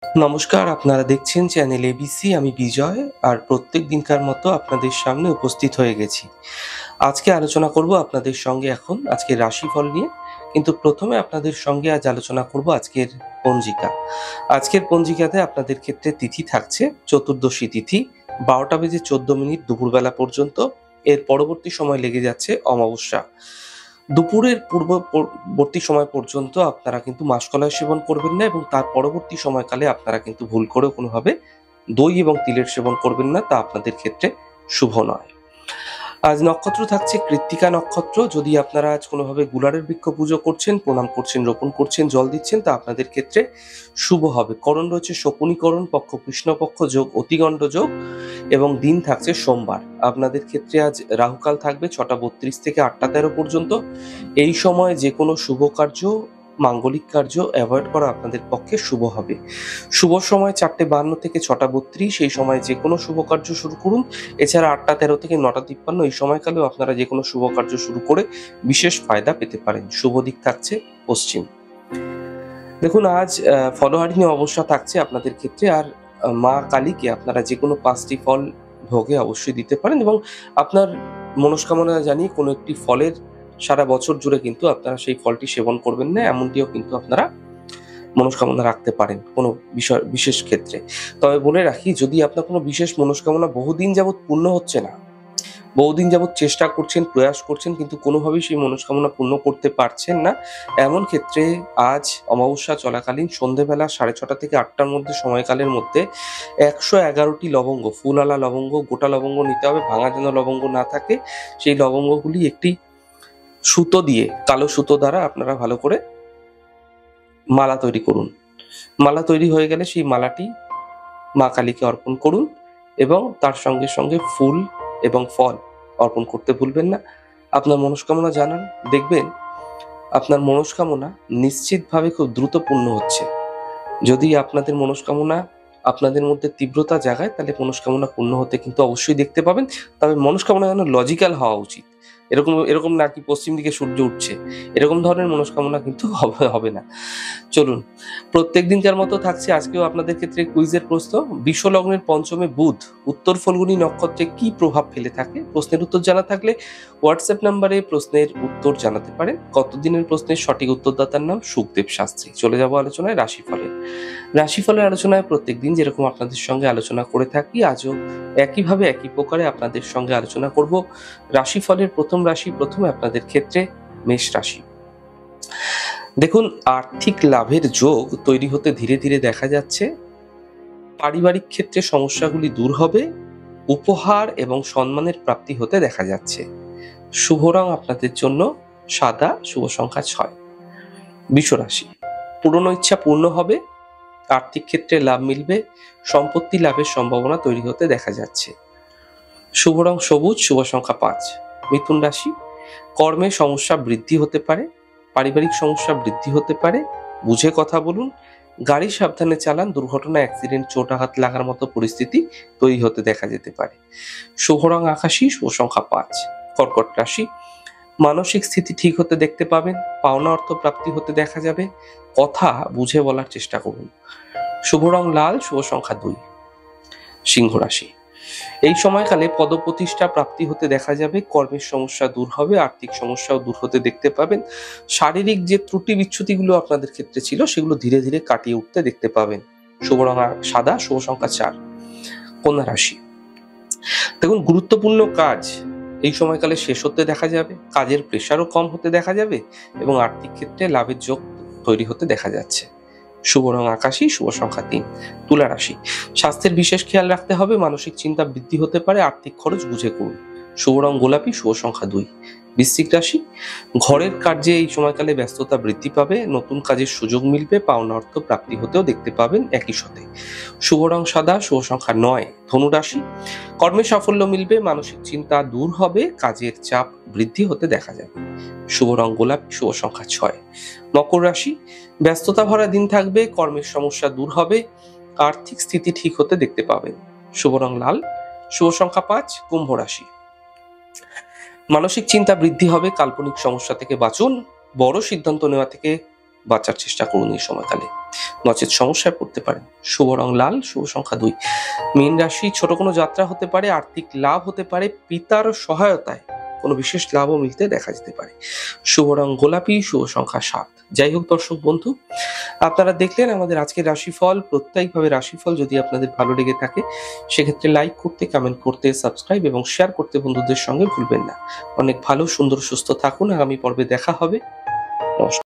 নমস্কার, আপনারা দেখছেন চ্যানেল এবিসি। আমি বিজয়, আর প্রত্যেক দিনকার মতো আপনাদের সামনে উপস্থিত হয়ে গেছি। আজকে আলোচনা করব আপনাদের সঙ্গে আজকের রাশিফল নিয়ে। কিন্তু প্রথমে আপনাদের সঙ্গে আজ আলোচনা করব আজকের পঞ্জিকা। আজকের পঞ্জিকাতে আপনাদের ক্ষেত্রে তিথি থাকছে চতুর্দশী তিথি, 12:14 দুপুরবেলা পর্যন্ত। এর পরবর্তী সময় লেগে যাচ্ছে অমাবস্যা। দুপুরের পূর্ববর্তী সময় পর্যন্ত আপনারা কিন্তু মাসকলাই সেবন করবেন না, এবং তার পরবর্তী সময়কালে আপনারা কিন্তু ভুল করেও কোনোভাবে দই এবং তিলের সেবন করবেন না, তা আপনাদের ক্ষেত্রে শুভ নয়। আজ নক্ষত্র থাকছে কৃত্তিকা নক্ষত্র। যদি আপনারা আজ কোনোভাবে গুলারের বৃক্ষ পুজো করছেন, প্রণাম করছেন, রোপণ করছেন, জল দিচ্ছেন, তা আপনাদের ক্ষেত্রে শুভ হবে। করণ রয়েছে শকুনিকরণ, পক্ষ কৃষ্ণপক্ষ, যোগ অতিগণ্ড যোগ, এবং দিন থাকছে সোমবার। আপনাদের ক্ষেত্রে আজ রাহুকাল থাকবে 6:32 থেকে 8:13 পর্যন্ত। এই সময় যে কোনো শুভ কার্য, মাঙ্গলিক কার্য অ্যাভয়েড করা আপনাদের পক্ষে শুভ হবে। শুভ সময় 4:52 থেকে 6:32, এই সময় যে কোনো শুভ কার্য শুরু করুন। এছাড়া 8:13 থেকে 9:53 এই সময়কালেও আপনারা যে কোনো শুভ কার্য শুরু করে বিশেষ ফায়দা পেতে পারেন। শুভ দিক থাকছে পশ্চিম। দেখুন, আজ ফলহারিণী অবস্থা থাকছে আপনাদের ক্ষেত্রে। আর মা কালীকে আপনারা যে কোনো 5টি ফল ভোগে অবশ্যই দিতে পারেন, এবং আপনার মনস্কামনা জানিয়ে কোনো একটি ফলের সারা বছর জুড়ে কিন্তু আপনারা সেই ফলটি সেবন করবেন না, এমনটিও কিন্তু আপনারা মনস্কামনা রাখতে পারেন কোনো বিষয় বিশেষ ক্ষেত্রে। তবে বলে রাখি, যদি আপনার কোনো বিশেষ মনস্কামনা বহুদিন যাবৎ পূর্ণ হচ্ছে না, বহুদিন যাবৎ চেষ্টা করছেন, প্রয়াস করছেন, কিন্তু কোনোভাবেই সেই মনস্কামনা পূর্ণ করতে পারছেন না, এমন ক্ষেত্রে আজ অমাবস্যা চলাকালীন সন্ধেবেলা 6:30 থেকে 8টার মধ্যে সময়কালের মধ্যে 111টি লবঙ্গ, ফুলআলা লবঙ্গ, গোটা লবঙ্গ নিতে হবে। ভাঙা যেন লবঙ্গ না থাকে। সেই লবঙ্গগুলি একটি সুতো দিয়ে, কালো সুতো দ্বারা আপনারা ভালো করে মালা তৈরি করুন। মালা তৈরি হয়ে গেলে সেই মালাটি মা কালীকে অর্পণ করুন, এবং তার সঙ্গে সঙ্গে ফুল এবং ফল অর্পণ করতে ভুলবেন না। আপনার মনস্কামনা জানান, দেখবেন আপনার মনস্কামনা নিশ্চিতভাবে খুব দ্রুত পূর্ণ হচ্ছে। যদি আপনাদের মনস্কামনা আপনাদের মধ্যে তীব্রতা জাগায়, তাহলে মনস্কামনা পূর্ণ হতে কিন্তু অবশ্যই দেখতে পাবেন। তবে মনস্কামনা যেন লজিক্যাল হওয়া উচিত। এরকম এরকম না কি পশ্চিম দিকে সূর্য উঠছে, এরকম ধরনের মনস্কামনা কিন্তু হবে না। চলুন, প্রত্যেক দিনকার মতো থাকছে আজকেও আপনাদের ক্ষেত্রে কুইজের প্রশ্ন। বিষ লগ্নের পঞ্চমে বুধ উত্তর ফল্গুনী নক্ষত্রে কি প্রভাব ফেলে থাকে? প্রশ্নের উত্তর জানা থাকলে হোয়াটসঅ্যাপ নাম্বারে প্রশ্নের উত্তর জানাতে পারেন। কতদিনের প্রশ্নের সঠিক উত্তরদাতার নাম সুখদেব শাস্ত্রী। চলে যাব আলোচনায় রাশিফলের। রাশিফলের আলোচনায় প্রত্যেকদিন যেরকম আপনাদের সঙ্গে আলোচনা করে থাকি, আজও একইভাবে একই প্রকারে আপনাদের সঙ্গে আলোচনা করব রাশিফলের প্রথম রাশি। প্রথমে আপনাদের ক্ষেত্রে মেষ রাশি। দেখুন, আর্থিক লাভের যোগ তৈরি হতে ধীরে ধীরে দেখা যাচ্ছে। পারিবারিক ক্ষেত্রে সমস্যাগুলি দূর হবে। উপহার এবং সম্মানের প্রাপ্তি হতে দেখা যাচ্ছে। শুভ রং আপনাদের জন্য সাদা, শুভ সংখ্যা 6। বৃষ রাশি। পুরনো ইচ্ছা পূর্ণ হবে। আর্থিক ক্ষেত্রে লাভ মিলবে। সম্পত্তি লাভের সম্ভাবনা তৈরি হতে দেখা যাচ্ছে। শুভ রং সবুজ, শুভ সংখ্যা 5। মিথুন রাশি। কর্মে সমস্যা বৃদ্ধি হতে পারে। পারিবারিক সমস্যা বৃদ্ধি হতে পারে। বুঝে কথা বলুন। গাড়ি সাবধানে চালান। দুর্ঘটনা, অ্যাক্সিডেন্ট, চোট আঘাত লাগার মতো পরিস্থিতি তৈরি হতে দেখা যেতে পারে। শুভ রং আকাশী, শুভ সংখ্যা 5। কর্কট রাশি। মানসিক স্থিতি ঠিক হতে দেখতে পাবেন। পাওনা অর্থ প্রাপ্তি হতে দেখা যাবে। কথা বুঝে বলার চেষ্টা করুন। শুভ রং লাল, শুভ সংখ্যা 2। সিংহ রাশি। এই সময়কালে পদপ্রতিষ্ঠা প্রাপ্তি হতে দেখা যাবে। কর্মের সমস্যা দূর হবে। আর্থিক সমস্যাও দূর হতে দেখতে পাবেন। শারীরিক যে ত্রুটি বিচ্যুতিগুলো আপনাদের ক্ষেত্রে ছিল, সেগুলো ধীরে ধীরে কাটিয়ে উঠতে দেখতে পাবেন। শুভ রং সাদা, শুভ সংখ্যা 4। কন্যা রাশি। দেখুন, গুরুত্বপূর্ণ কাজ এই সময়কালে শেষ হতে দেখা যাবে। কাজের প্রেশারও কম হতে দেখা যাবে, এবং আর্থিক ক্ষেত্রে লাভের যোগ তৈরি হতে দেখা যাচ্ছে। শুভ রং আকাশী, শুভ সংখ্যা 3। তুলা রাশি। স্বাস্থ্যের বিশেষ খেয়াল রাখতে হবে। মানসিক চিন্তা বৃদ্ধি হতে পারে। আর্থিক খরচ বুঝে করুন। শুভ রং গোলাপি, শুভ সংখ্যা 2। বৃশ্চিক রাশি। ঘরের কার্যে এই সময়কালে ব্যস্ততা বৃদ্ধি পাবে। নতুন কাজের সুযোগ মিলবে। পাওনা অর্থ প্রাপ্তি হতেও দেখতে পাবেন একই সাথে। শুভ রং সাদা, শুভ সংখ্যা 9। ধনু রাশি। কর্মে সাফল্য মিলবে। মানসিক চিন্তা দূর হবে। কাজের চাপ বৃদ্ধি হতে দেখা যাবে। শুভ রং গোলাপি, শুভ সংখ্যা 6। মকর রাশি। ব্যস্ততা ভরা দিন থাকবে। কর্মের সমস্যা দূর হবে। আর্থিক স্থিতি ঠিক হতে দেখতে পাবেন। শুভ রং লাল, শুভ সংখ্যা 5। কুম্ভ রাশি। মানসিক চিন্তা বৃদ্ধি হবে। কাল্পনিক সমস্যা থেকে বাঁচুন। বড় সিদ্ধান্ত নেওয়া থেকে বাঁচার চেষ্টা করুন এই সময়কালে, নচেত সমস্যায় পড়তে পারেন। শুভ রং লাল, শুভ সংখ্যা 2। মীন রাশি, ছোট কোনো যাত্রা হতে পারে, আর্থিক লাভ হতে পারে, পিতার সহায়তায় কোনো বিশেষ লাভও মিলতে দেখা যেতে পারে। শুভ রং গোলাপি, শুভ সংখ্যা 7। যাই হোক দর্শক বন্ধু, আপনারা দেখলেন আমাদের আজকের রাশিফল। প্রত্যেকভাবে রাশিফল যদি আপনাদের ভালো লেগে থাকে সেক্ষেত্রে লাইক করতে, কমেন্ট করতে, সাবস্ক্রাইব এবং শেয়ার করতে বন্ধুদের সঙ্গে ভুলবেন না। অনেক ভালো, সুন্দর, সুস্থ থাকুন। আগামী পর্বে দেখা হবে। নমস্কার।